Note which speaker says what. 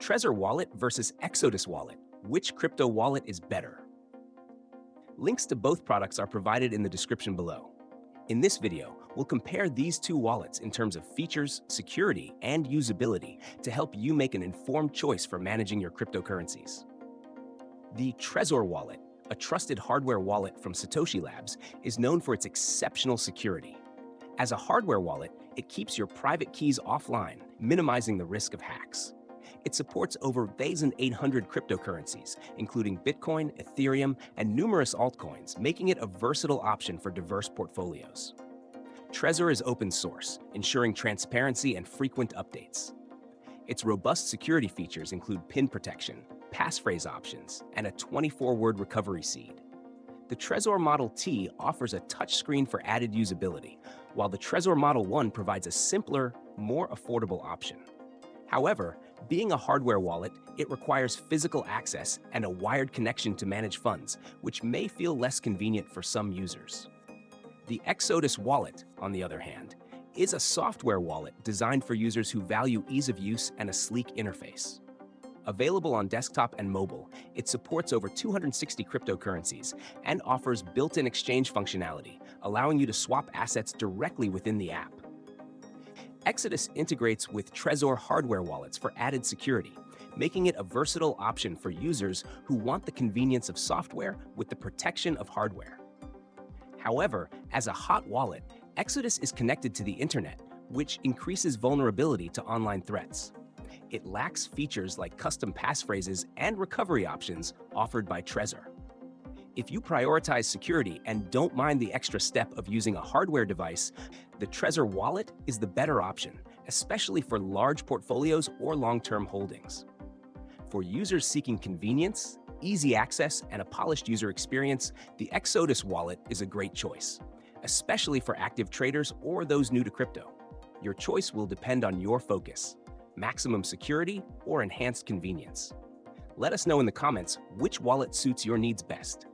Speaker 1: Trezor Wallet versus Exodus Wallet. Which crypto wallet is better? Links to both products are provided in the description below. In this video, we'll compare these two wallets in terms of features, security, and usability to help you make an informed choice for managing your cryptocurrencies. The Trezor wallet, a trusted hardware wallet from Satoshi Labs, is known for its exceptional security. As a hardware wallet, it keeps your private keys offline, minimizing the risk of hacks. It supports over 1,800 cryptocurrencies, including Bitcoin, Ethereum, and numerous altcoins, making it a versatile option for diverse portfolios. Trezor is open source, ensuring transparency and frequent updates. Its robust security features include PIN protection, passphrase options, and a 24-word recovery seed. The Trezor Model T offers a touchscreen for added usability, while the Trezor Model 1 provides a simpler, more affordable option. However, being a hardware wallet, it requires physical access and a wired connection to manage funds, which may feel less convenient for some users. The Exodus wallet, on the other hand, is a software wallet designed for users who value ease of use and a sleek interface. Available on desktop and mobile, it supports over 260 cryptocurrencies and offers built-in exchange functionality, allowing you to swap assets directly within the app. Exodus integrates with Trezor hardware wallets for added security, making it a versatile option for users who want the convenience of software with the protection of hardware. However, as a hot wallet, Exodus is connected to the internet, which increases vulnerability to online threats. It lacks features like custom passphrases and recovery options offered by Trezor. If you prioritize security and don't mind the extra step of using a hardware device, the Trezor wallet is the better option, especially for large portfolios or long-term holdings. For users seeking convenience, easy access, and a polished user experience, the Exodus wallet is a great choice, especially for active traders or those new to crypto. Your choice will depend on your focus: maximum security or enhanced convenience. Let us know in the comments which wallet suits your needs best.